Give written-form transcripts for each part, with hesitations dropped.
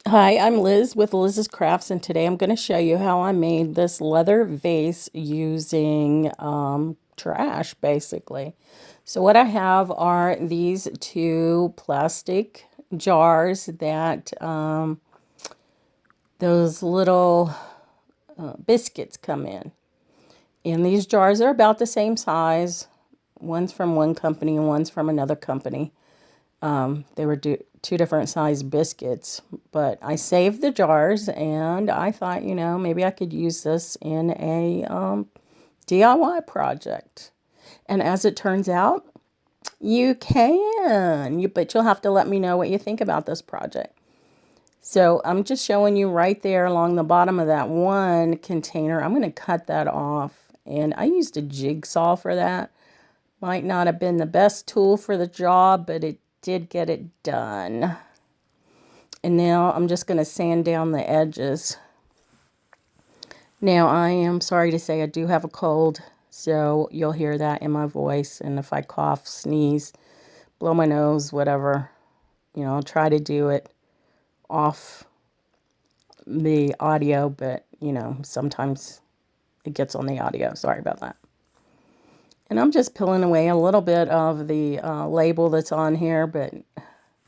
Hi, I'm Liz with Liz's Crafts, and today I'm going to show you how I made this leather vase using trash, basically. So what I have are these two plastic jars that those little biscuits come in. And these jars are about the same size. One's from one company and one's from another company. They were two different size biscuits, but I saved the jars and I thought, maybe I could use this in a DIY project. And as it turns out, you can, but you'll have to let me know what you think about this project. So I'm just showing you right there along the bottom of that one container. I'm going to cut that off, and I used a jigsaw for that. Might not have been the best tool for the job, but it did get it done. And now I'm just going to sand down the edges. Now I am sorry to say I do have a cold, so you'll hear that in my voice. And if I cough, sneeze, blow my nose, whatever, I'll try to do it off the audio, but, sometimes it gets on the audio. Sorry about that. And I'm just peeling away a little bit of the label that's on here, but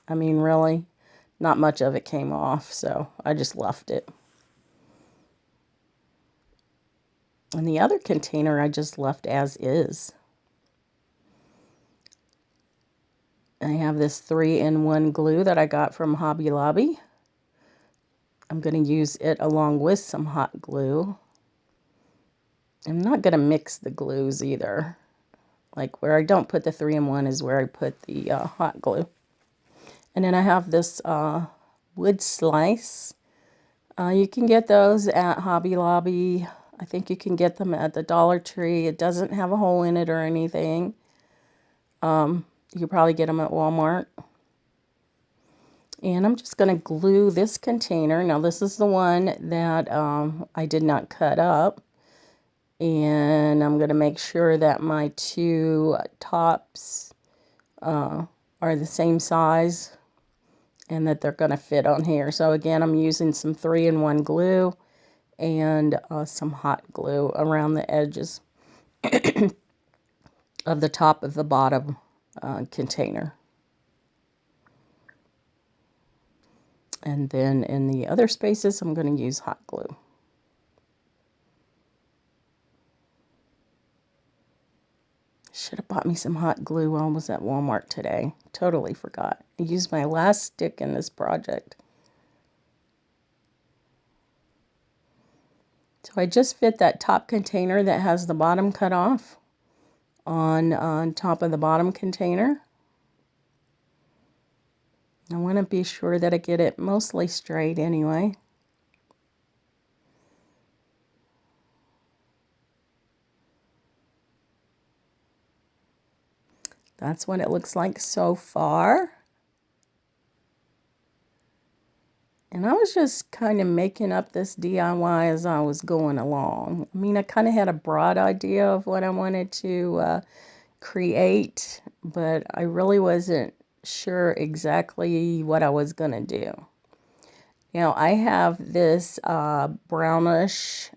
I mean, really, not much of it came off, so I just left it. And the other container I just left as is. I have this 3-in-1 glue that I got from Hobby Lobby. I'm going to use it along with some hot glue. I'm not going to mix the glues either. Like where I don't put the 3-in-1 is where I put the hot glue. And then I have this wood slice. You can get those at Hobby Lobby. I think you can get them at the Dollar Tree. It doesn't have a hole in it or anything. You could probably get them at Walmart. And I'm just going to glue this container. Now this is the one that I did not cut up. And I'm going to make sure that my two tops are the same size and that they're going to fit on here. So again, I'm using some 3-in-1 glue and some hot glue around the edges of the top of the bottom container. And then in the other spaces, I'm going to use hot glue. Should have bought me some hot glue while I was at Walmart today. Totally forgot. I used my last stick in this project. So I just fit that top container that has the bottom cut off on top of the bottom container. I want to be sure that I get it mostly straight anyway. That's what it looks like so far. And I was just kind of making up this DIY as I was going along. I mean, I kind of had a broad idea of what I wanted to create, but I really wasn't sure exactly what I was going to do. Now, I have this brownish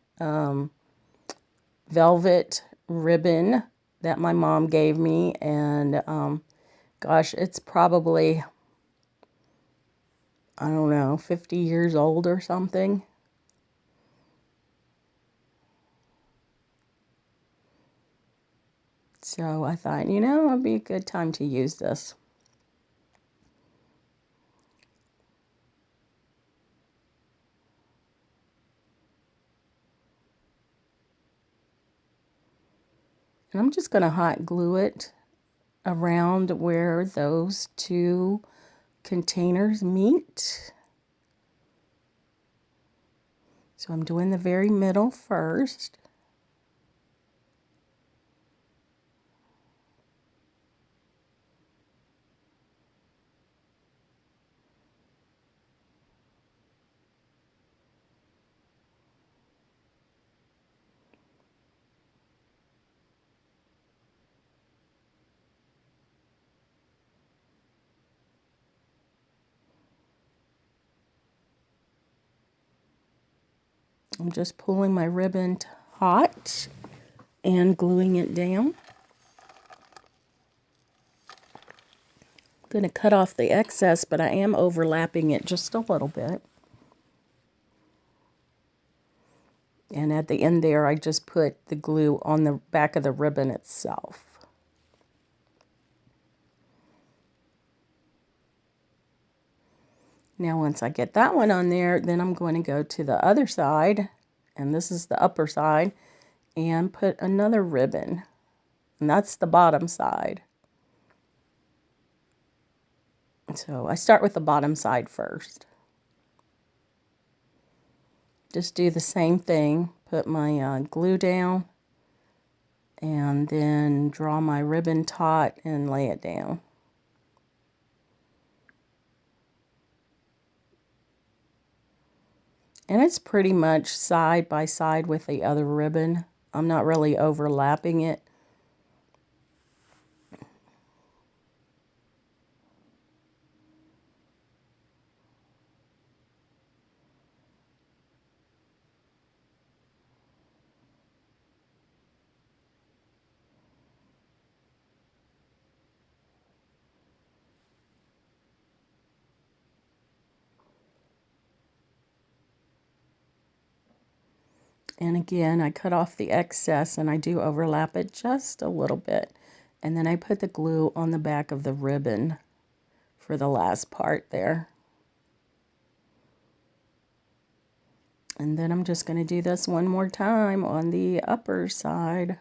velvet ribbon that my mom gave me, and gosh, it's probably, I don't know, 50 years old or something. So I thought, it'd be a good time to use this. And I'm just going to hot glue it around where those two containers meet. So I'm doing the very middle first. I'm just pulling my ribbon taut and gluing it down. I'm going to cut off the excess, but I am overlapping it just a little bit. And at the end there, I just put the glue on the back of the ribbon itself. Now once I get that one on there, then I'm going to go to the other side, and this is the upper side, and put another ribbon. And that's the bottom side. So I start with the bottom side first. Just do the same thing. Put my glue down, and then draw my ribbon taut and lay it down. And it's pretty much side by side with the other ribbon. I'm not really overlapping it. And again, I cut off the excess and I do overlap it just a little bit. And then I put the glue on the back of the ribbon for the last part there. And then I'm just going to do this one more time on the upper side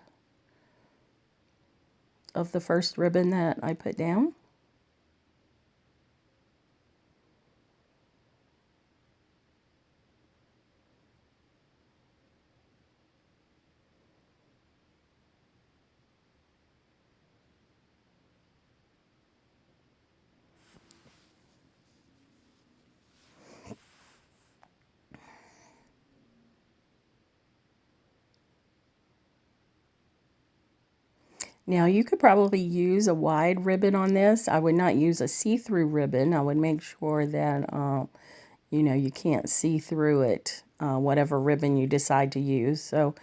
of the first ribbon that I put down. Now you could probably use a wide ribbon on this. I would not use a see-through ribbon. I would make sure that you know, you can't see through it, whatever ribbon you decide to use. So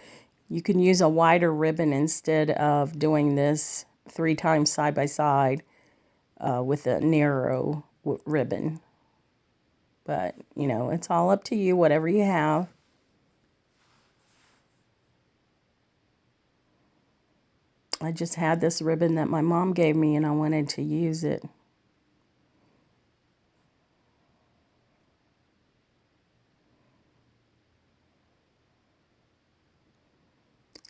you can use a wider ribbon instead of doing this 3 times side by side with a narrow ribbon. But, you know, it's all up to you, whatever you have. I just had this ribbon that my mom gave me and I wanted to use it.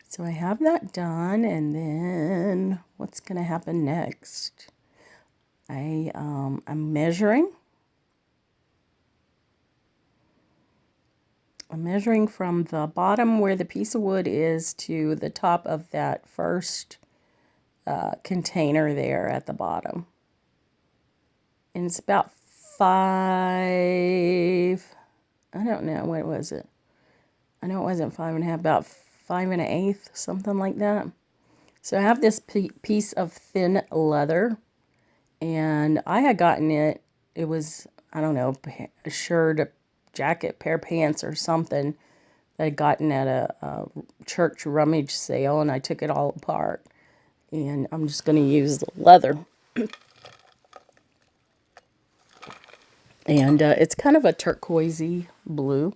So I have that done, and then what's going to happen next? I'm measuring. I'm measuring from the bottom where the piece of wood is to the top of that first container there at the bottom. And it's about 5, I don't know, what was it? I know it wasn't 5.5, about 5 1/8, something like that. So I have this piece of thin leather, and I had gotten it, it was, I don't know, a shirt, a jacket, pair of pants or something that I'd gotten at a church rummage sale, and I took it all apart. And I'm just going to use the leather. And it's kind of a turquoisey blue.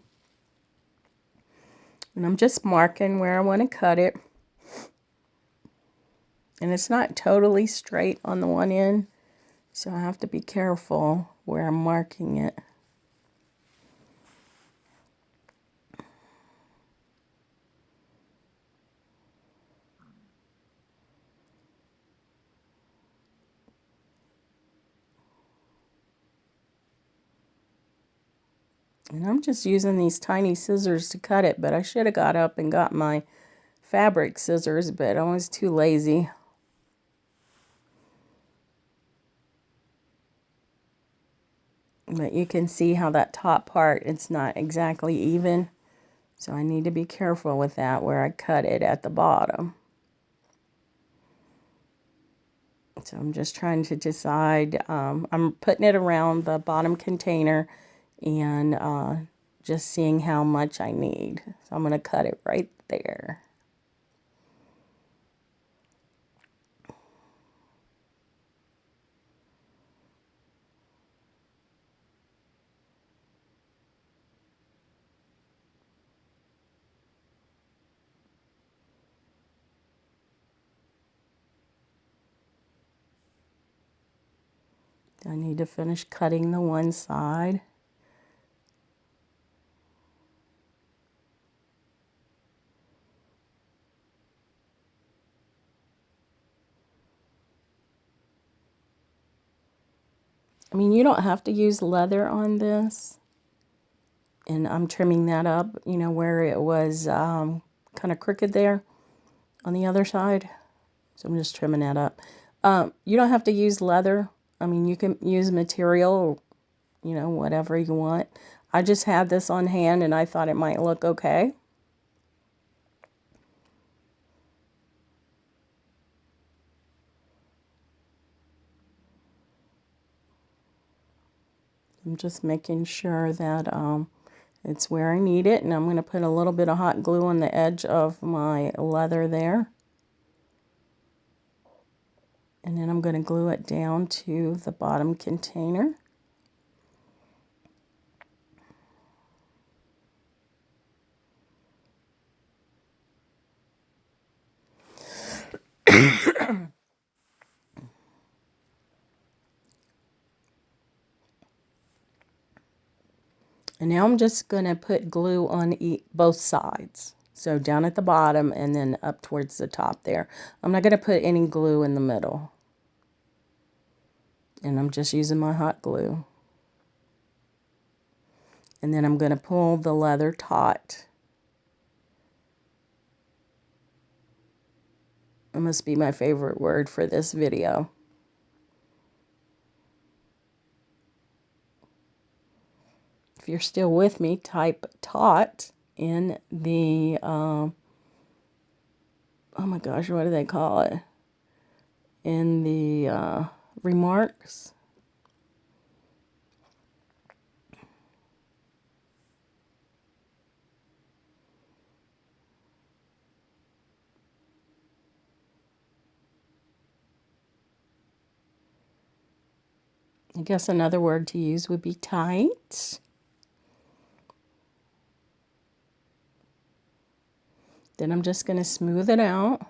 And I'm just marking where I want to cut it. And it's not totally straight on the one end, so I have to be careful where I'm marking it. And I'm just using these tiny scissors to cut it, but I should have got up and got my fabric scissors, but I was too lazy. But you can see how that top part, it's not exactly even. So I need to be careful with that where I cut it at the bottom. So I'm just trying to decide. I'm putting it around the bottom container and just seeing how much I need. So I'm going to cut it right there. I need to finish cutting the one side. I mean, you don't have to use leather on this. And I'm trimming that up, you know, where it was kind of crooked there on the other side. So I'm just trimming that up. You don't have to use leather. I mean, you can use material, you know, whatever you want. I just had this on hand and I thought it might look okay. I'm just making sure that it's where I need it. And I'm going to put a little bit of hot glue on the edge of my leather there. And then I'm going to glue it down to the bottom container. And now I'm just going to put glue on both sides. So down at the bottom and then up towards the top there. I'm not going to put any glue in the middle. And I'm just using my hot glue. And then I'm going to pull the leather taut. It must be my favorite word for this video. If you're still with me, type taut in the, oh my gosh, what do they call it? In the remarks. I guess another word to use would be tight. Then I'm just going to smooth it out.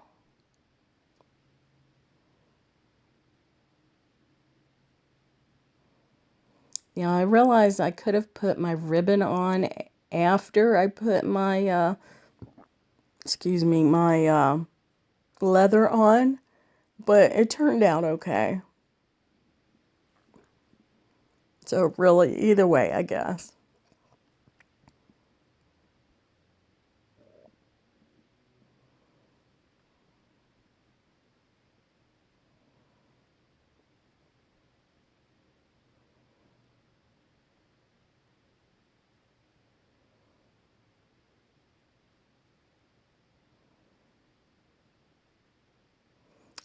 Now I realized I could have put my ribbon on after I put my, my leather on, but it turned out okay. So really, either way, I guess.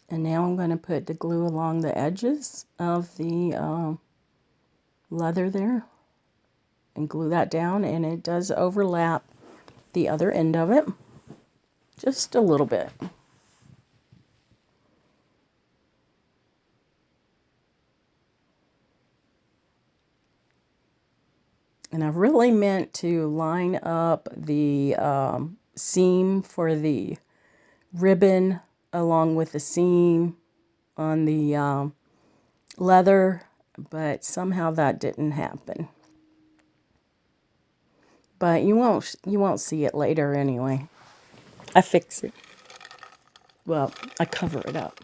And now I'm going to put the glue along the edges of the leather there and glue that down, and it does overlap the other end of it just a little bit. And I really meant to line up the seam for the ribbon along with the seam on the leather, but somehow that didn't happen. But you won't see it later anyway. I fix it. Well, I cover it up.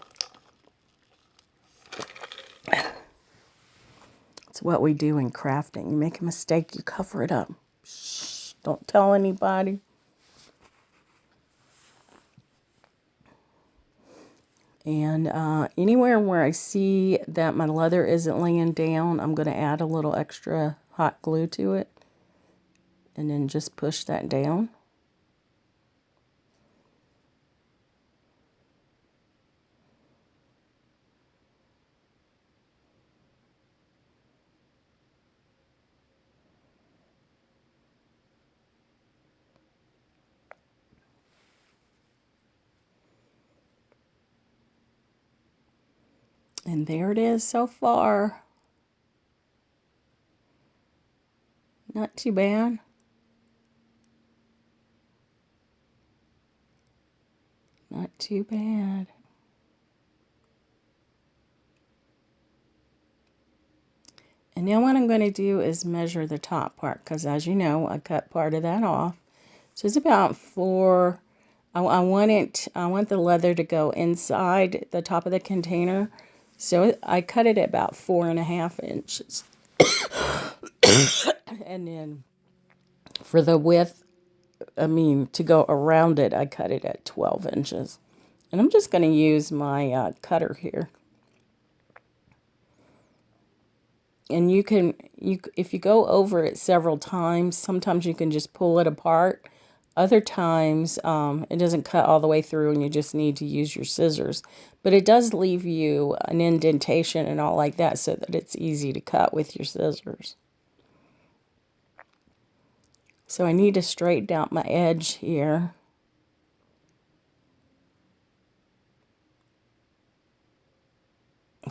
It's what we do in crafting. You make a mistake, you cover it up. Shh, don't tell anybody. And anywhere where I see that my leather isn't laying down, I'm going to add a little extra hot glue to it. And then just push that down. And there it is so far. Not too bad. Not too bad. And now what I'm going to do is measure the top part, because as you know, I cut part of that off. So it's about 4. I want the leather to go inside the top of the container. So I cut it at about 4.5 inches. And then for the width, to go around it, I cut it at 12 inches. And I'm just going to use my cutter here. And if you go over it several times, sometimes you can just pull it apart. Other times, it doesn't cut all the way through and you just need to use your scissors. But it does leave you an indentation and all like that so that it's easy to cut with your scissors. So I need to straighten out my edge here.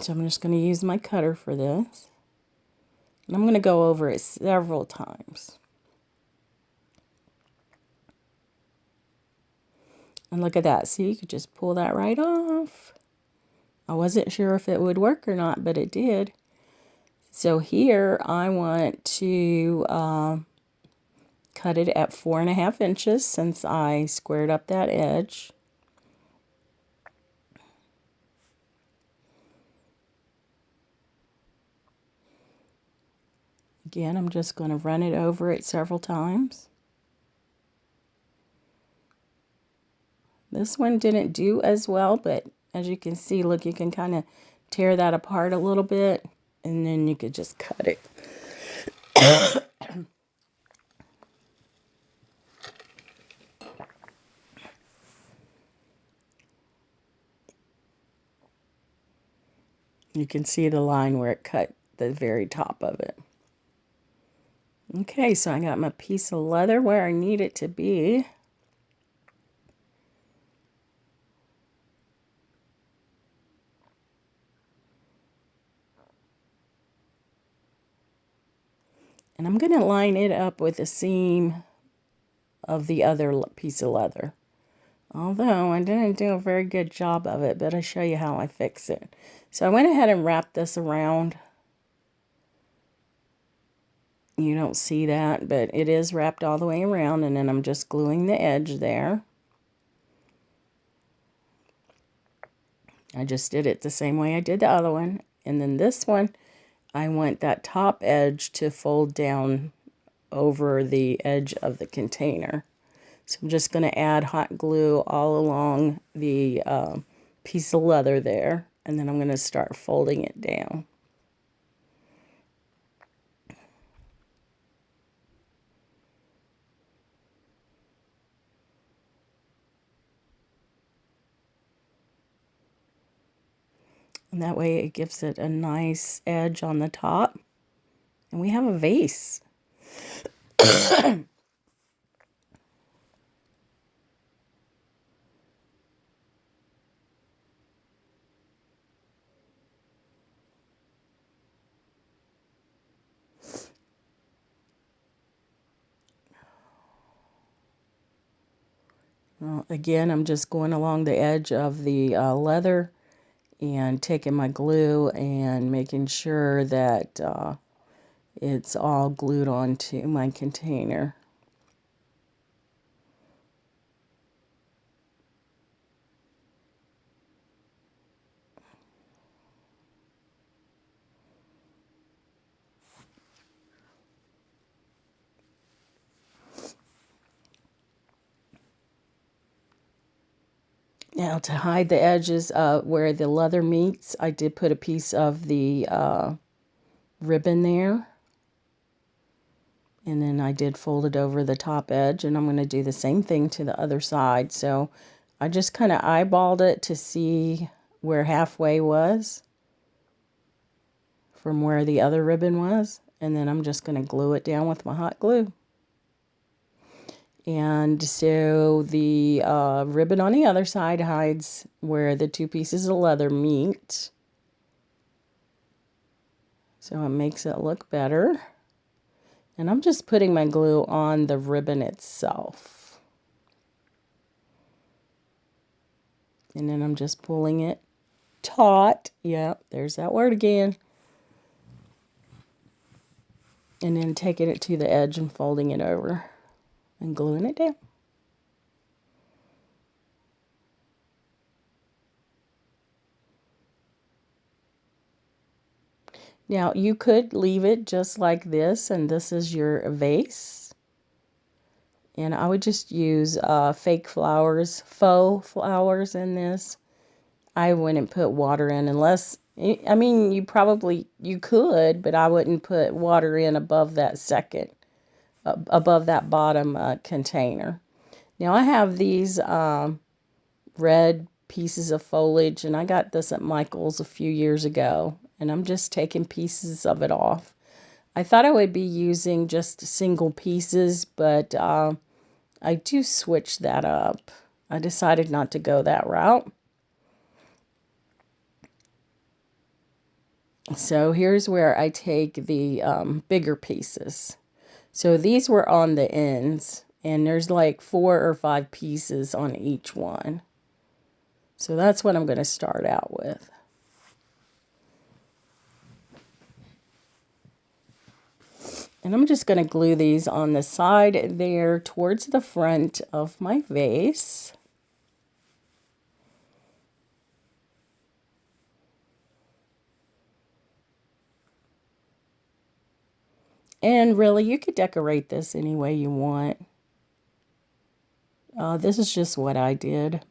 So I'm just going to use my cutter for this. And I'm going to go over it several times. And look at that. See, you could just pull that right off. I wasn't sure if it would work or not, but it did. So here I want to cut it at 4.5 inches since I squared up that edge. Again, I'm just going to run it over it several times. This one didn't do as well, but as you can see, look, you can kind of tear that apart a little bit, and then you could just cut it. You can see the line where it cut the very top of it. Okay, so I got my piece of leather where I need it to be. And I'm going to line it up with the seam of the other piece of leather. Although I didn't do a very good job of it, but I'll show you how I fix it. So I went ahead and wrapped this around. You don't see that, but it is wrapped all the way around, and then I'm just gluing the edge there. I just did it the same way I did the other one. And then this one, I want that top edge to fold down over the edge of the container. So I'm just going to add hot glue all along the piece of leather there, and then I'm going to start folding it down. And that way it gives it a nice edge on the top. And we have a vase. Well, again, I'm just going along the edge of the leather and taking my glue and making sure that it's all glued onto my container. Now to hide the edges where the leather meets, I did put a piece of the ribbon there. And then I did fold it over the top edge, and I'm going to do the same thing to the other side. So I just kind of eyeballed it to see where halfway was from where the other ribbon was. And then I'm just going to glue it down with my hot glue. And so the ribbon on the other side hides where the two pieces of leather meet. So it makes it look better. And I'm just putting my glue on the ribbon itself. And then I'm just pulling it taut. Yep, there's that word again. And then taking it to the edge and folding it over and gluing it down. Now, you could leave it just like this, and this is your vase. And I would just use fake flowers, faux flowers in this. I wouldn't put water in unless, I mean, you could, but I wouldn't put water in above that above that bottom container. Now, I have these red pieces of foliage, and I got this at Michael's a few years ago, and I'm just taking pieces of it off. I thought I would be using just single pieces, but I do switch that up. I decided not to go that route. So here's where I take the bigger pieces. So these were on the ends, and there's like 4 or 5 pieces on each one. So that's what I'm going to start out with. And I'm just going to glue these on the side there towards the front of my vase. And really, you could decorate this any way you want. This is just what I did.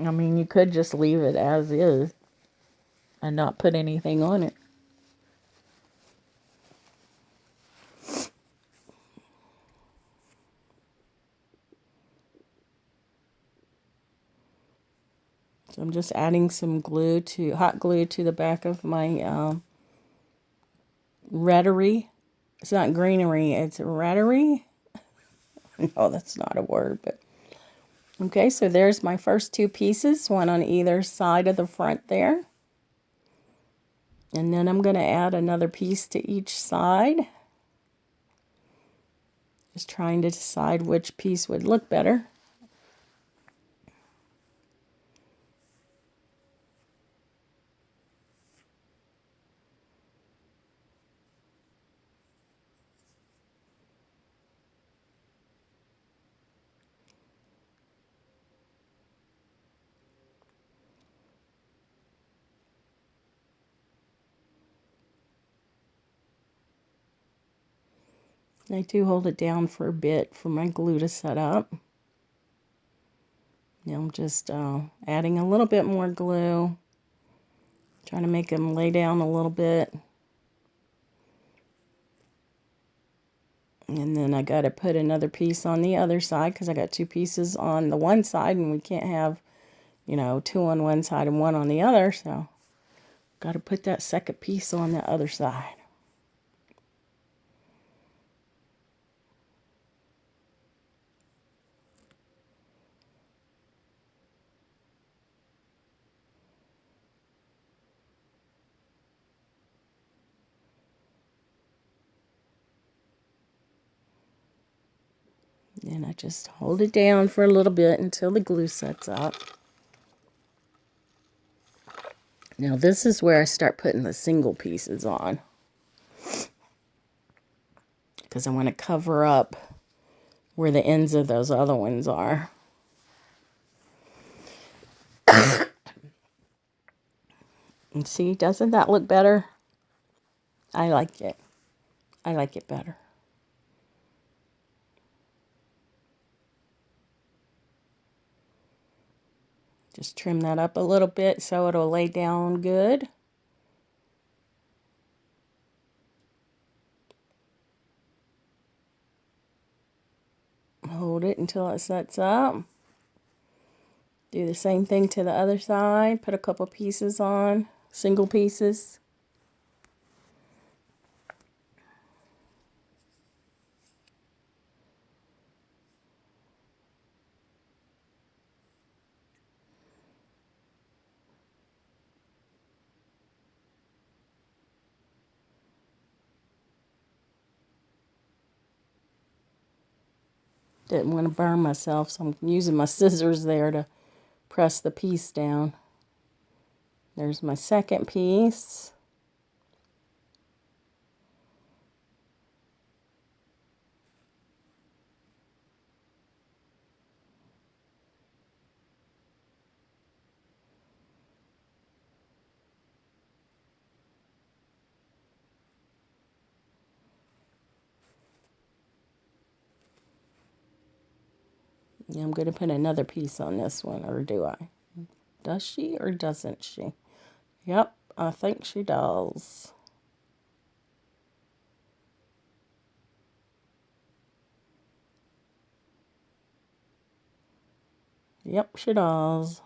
I mean, you could just leave it as is and not put anything on it. So I'm just adding some hot glue to the back of my rhetoric. It's not greenery, it's rhetoric. No, that's not a word, but okay, so there's my first 2 pieces, one on either side of the front there. And then I'm going to add another piece to each side. Just trying to decide which piece would look better. I do hold it down for a bit for my glue to set up. Now I'm just adding a little bit more glue, trying to make them lay down a little bit. And then I got to put another piece on the other side because I got 2 pieces on the one side, and we can't have, 2 on one side and 1 on the other. So got to put that second piece on the other side. And I just hold it down for a little bit until the glue sets up. Now this is where I start putting the single pieces on, because I want to cover up where the ends of those other ones are. And see, doesn't that look better? I like it. I like it better. Just trim that up a little bit so it'll lay down good. Hold it until it sets up. Do the same thing to the other side. Put a couple pieces on, single pieces. Didn't want to burn myself, so I'm using my scissors there to press the piece down. There's my second piece. Yeah, I'm going to put another piece on this one, or do I? Does she or doesn't she? Yep, I think she does. Yep, she does.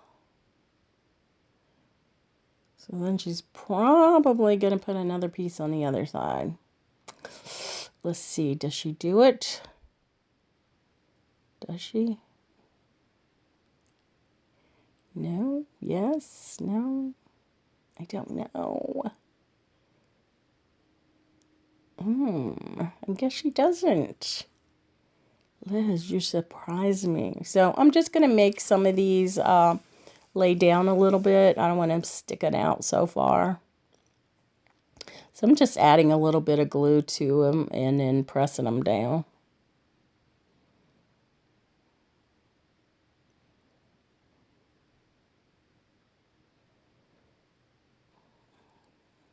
So then she's probably going to put another piece on the other side. Let's see, does she do it? Does she? No, yes, no, I don't know. I guess she doesn't. Liz, you surprised me. So I'm just going to make some of these lay down a little bit. I don't want them sticking out so far. So I'm just adding a little bit of glue to them and then pressing them down.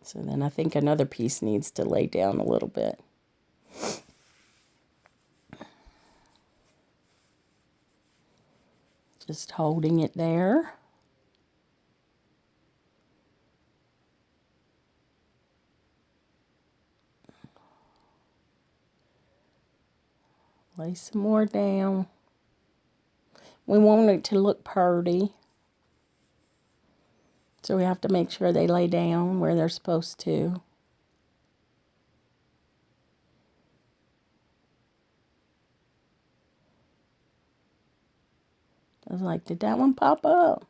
So then I think another piece needs to lay down a little bit. Just holding it there. Lay some more down. We want it to look pretty. So we have to make sure they lay down where they're supposed to. I was like, did that one pop up?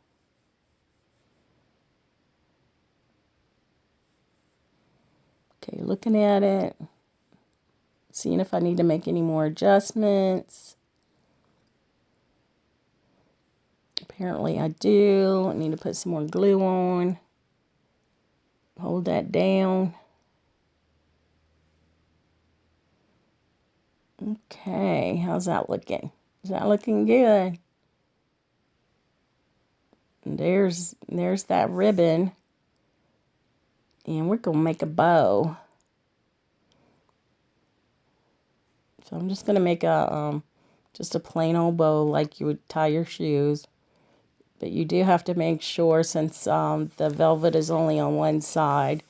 Okay, looking at it. Seeing if I need to make any more adjustments. Apparently I do. I need to put some more glue on. Hold that down. Okay, how's that looking? Is that looking good? And there's that ribbon. And we're going to make a bow. So I'm just going to make a just a plain old bow like you would tie your shoes. But you do have to make sure, since the velvet is only on one side,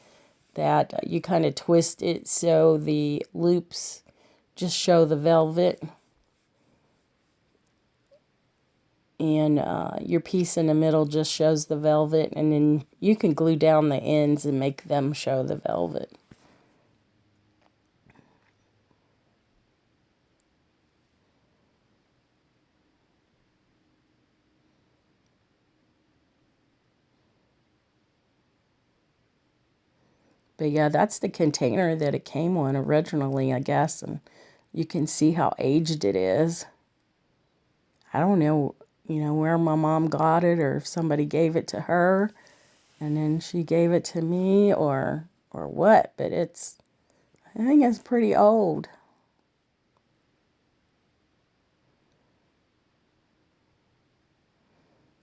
that you kind of twist it so the loops just show the velvet. And your piece in the middle just shows the velvet. And then you can glue down the ends and make them show the velvet. But yeah, that's the container that it came on originally, I guess. And you can see how aged it is. I don't know, where my mom got it, or if somebody gave it to her and then she gave it to me, or what. But I think it's pretty old.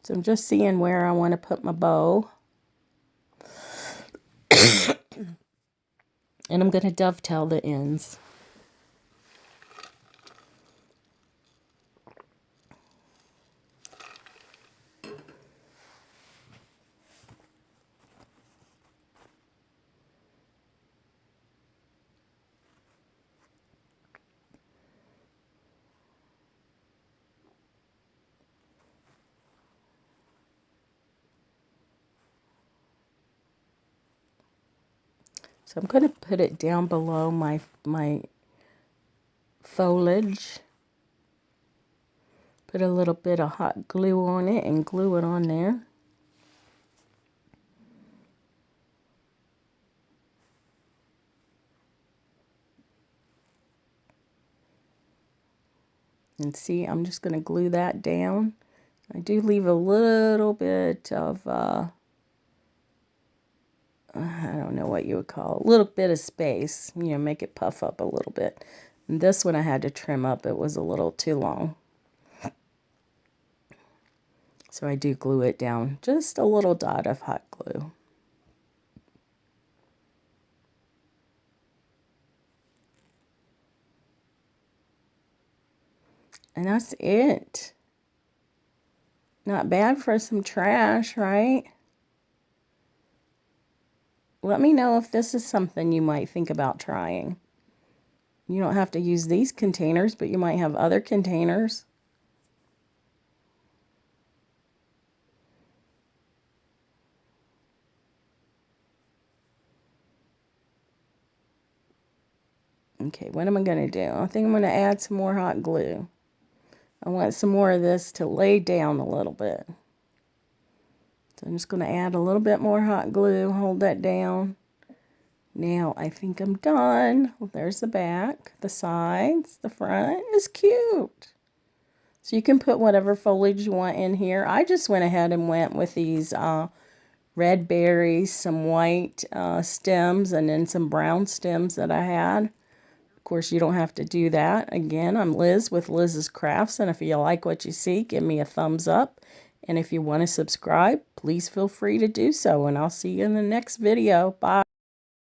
So I'm just seeing where I want to put my bow. And I'm going to dovetail the ends. So I'm going to put it down below my foliage. Put a little bit of hot glue on it and glue it on there. And see, I'm just going to glue that down. I do leave a little bit of, I don't know what you would call it, a little bit of space, you know, make it puff up a little bit. And this one I had to trim up. It was a little too long. So I do glue it down. Just a little dot of hot glue. And that's it. Not bad for some trash, right? Let me know if this is something you might think about trying. You don't have to use these containers, but you might have other containers. Okay, what am I going to do? I think I'm going to add some more hot glue. I want some more of this to lay down a little bit. So I'm just going to add a little bit more hot glue, hold that down. Now I think I'm done. Well, there's the back, the sides, the front is cute. So you can put whatever foliage you want in here. I just went ahead and went with these red berries, some white stems, and then some brown stems that I had. Of course, you don't have to do that. Again, I'm Liz with Liz's Crafts, and if you like what you see, give me a thumbs up. And if you want to subscribe, please feel free to do so, and I'll see you in the next video. Bye.